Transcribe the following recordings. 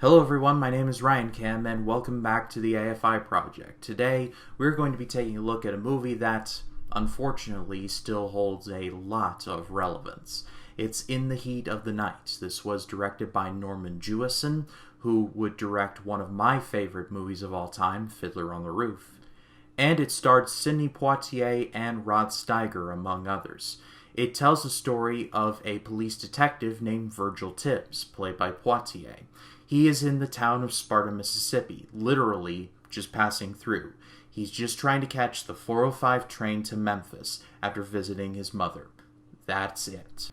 Hello everyone, my name is Ryan Cam and welcome back to the AFI project. Today we're going to be taking a look at a movie that unfortunately still holds a lot of relevance. It's In the Heat of the Night. This was directed by Norman Jewison, who would direct one of my favorite movies of all time, Fiddler on the Roof. And it starred Sidney Poitier and Rod Steiger, among others. It tells the story of a police detective named Virgil Tibbs, played by Poitier. He is in the town of Sparta, Mississippi, literally just passing through. He's just trying to catch the 405 train to Memphis after visiting his mother. That's it.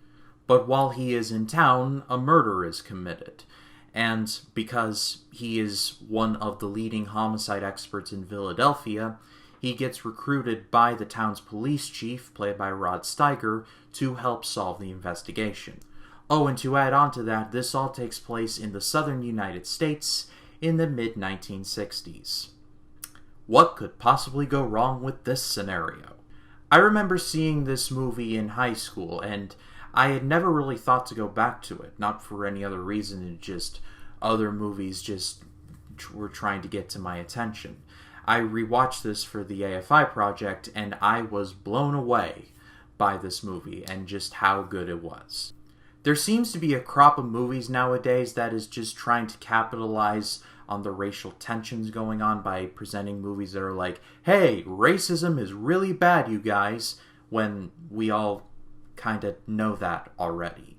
But while he is in town, a murder is committed. And because he is one of the leading homicide experts in Philadelphia, he gets recruited by the town's police chief, played by Rod Steiger, to help solve the investigation. Oh, and to add on to that, this all takes place in the southern United States in the mid-1960s. What could possibly go wrong with this scenario? I remember seeing this movie in high school, and I had never really thought to go back to it, not for any other reason, and just other movies just were trying to get to my attention. I rewatched this for the AFI project, and I was blown away by this movie and just how good it was. There seems to be a crop of movies nowadays that is just trying to capitalize on the racial tensions going on by presenting movies that are like, hey, racism is really bad, you guys, when we all kind of know that already.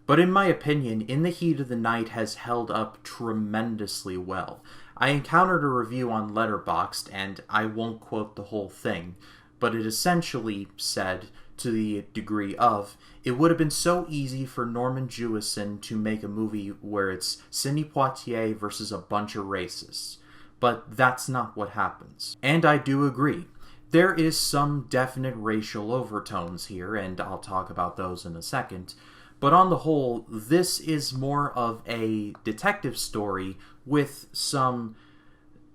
But in my opinion, In the Heat of the Night has held up tremendously well. I encountered a review on Letterboxd, and I won't quote the whole thing, but it essentially said, to the degree of, it would have been so easy for Norman Jewison to make a movie where it's Sidney Poitier versus a bunch of racists. But that's not what happens. And I do agree. There is some definite racial overtones here, and I'll talk about those in a second. But on the whole, this is more of a detective story with some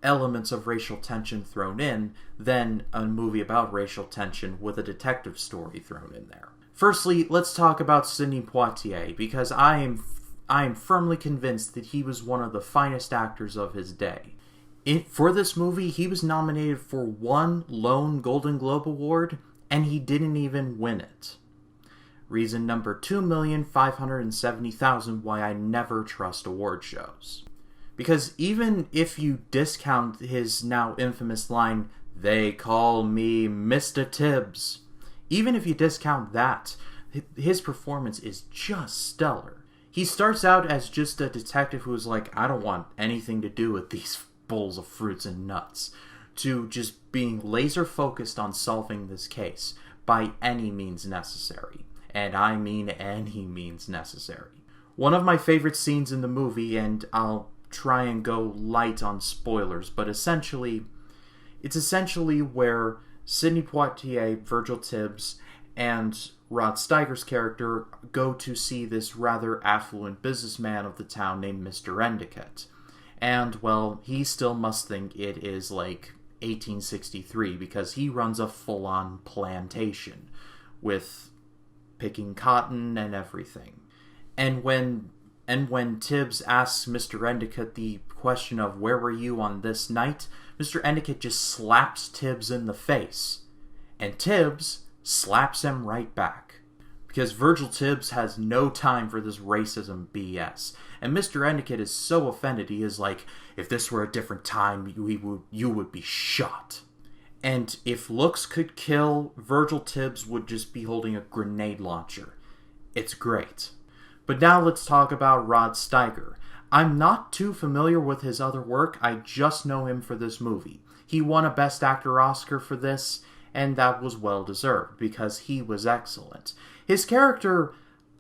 elements of racial tension thrown in than a movie about racial tension with a detective story thrown in there. Firstly, let's talk about Sidney Poitier, because I am firmly convinced that he was one of the finest actors of his day. For this movie, he was nominated for one lone Golden Globe Award, and he didn't even win it. Reason number 2,570,000 why I never trust award shows. Because even if you discount his now infamous line, "They call me Mr. Tibbs," even if you discount that, his performance is just stellar. He starts out as just a detective who's like, I don't want anything to do with these bowls of fruits and nuts, to just being laser focused on solving this case by any means necessary. And I mean any means necessary. One of my favorite scenes in the movie, and I'll try and go light on spoilers, but it's essentially where Sidney Poitier, Virgil Tibbs, and Rod Steiger's character go to see this rather affluent businessman of the town named Mr. Endicott. And, well, he still must think it is like 1863 because he runs a full-on plantation with picking cotton and everything. And when Tibbs asks Mr. Endicott the question of where were you on this night, Mr. Endicott just slaps Tibbs in the face. And Tibbs slaps him right back. Because Virgil Tibbs has no time for this racism BS. And Mr. Endicott is so offended, he is like, if this were a different time, you would be shot. And if looks could kill, Virgil Tibbs would just be holding a grenade launcher. It's great. But now let's talk about Rod Steiger. I'm not too familiar with his other work, I just know him for this movie. He won a Best Actor Oscar for this, and that was well deserved, because he was excellent. His character,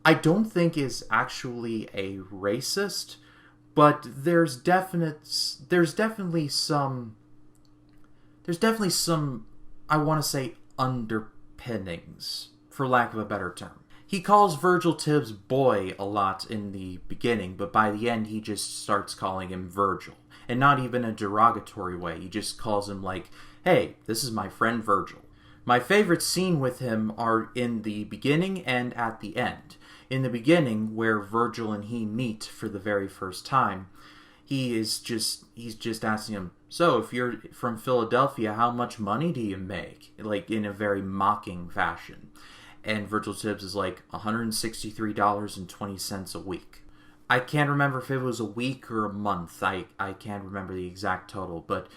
I don't think is actually a racist, but there's definitely some, I want to say, underpinnings, for lack of a better term. He calls Virgil Tibbs boy a lot in the beginning, but by the end he just starts calling him Virgil. And not even a derogatory way, he just calls him like, hey, this is my friend Virgil. My favorite scene with him are in the beginning and at the end. In the beginning, where Virgil and he meet for the very first time, he's just asking him, so if you're from Philadelphia, how much money do you make? Like, in a very mocking fashion. And Virgil Tibbs is like, $163.20 a week. I can't remember if it was a week or a month. I can't remember the exact total, but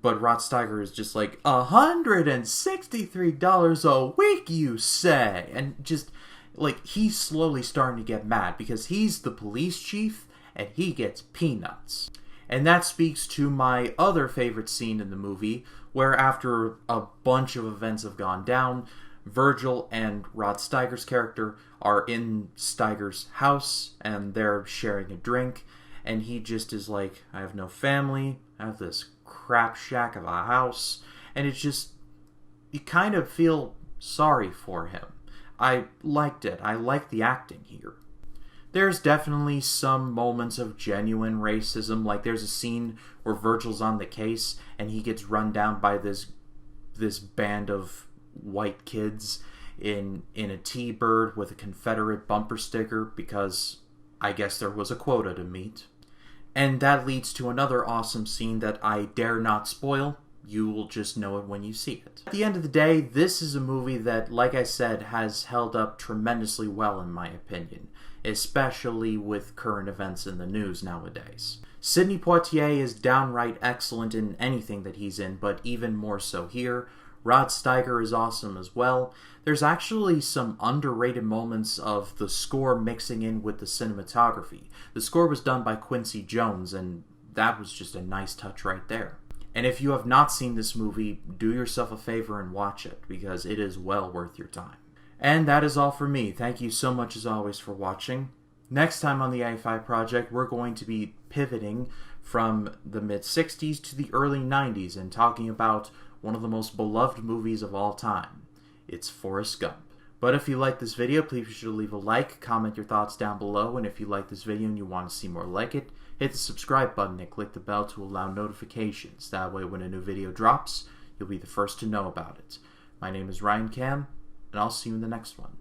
Rod Steiger is just like, $163 a week, you say? And just, like, he's slowly starting to get mad because he's the police chief and he gets peanuts. And that speaks to my other favorite scene in the movie, where after a bunch of events have gone down, Virgil and Rod Steiger's character are in Steiger's house, and they're sharing a drink, and he just is like, I have no family, I have this crap shack of a house, and it's just, you kind of feel sorry for him. I liked it. I liked the acting here. There's definitely some moments of genuine racism, like there's a scene where Virgil's on the case, and he gets run down by this band of white kids in a T-bird with a Confederate bumper sticker, because I guess there was a quota to meet. And that leads to another awesome scene that I dare not spoil. You will just know it when you see it. At the end of the day, this is a movie that, like I said, has held up tremendously well in my opinion, especially with current events in the news nowadays. Sidney Poitier is downright excellent in anything that he's in, but even more so here. Rod Steiger is awesome as well. There's actually some underrated moments of the score mixing in with the cinematography. The score was done by Quincy Jones, and that was just a nice touch right there. And if you have not seen this movie, do yourself a favor and watch it, because it is well worth your time. And that is all for me. Thank you so much as always for watching. Next time on the AFI Project, we're going to be pivoting from the mid-60s to the early 90s and talking about one of the most beloved movies of all time. It's Forrest Gump. But if you like this video, please be sure to leave a like, comment your thoughts down below, and if you like this video and you want to see more like it, hit the subscribe button and click the bell to allow notifications. That way when a new video drops, you'll be the first to know about it. My name is Ryan Cam, and I'll see you in the next one.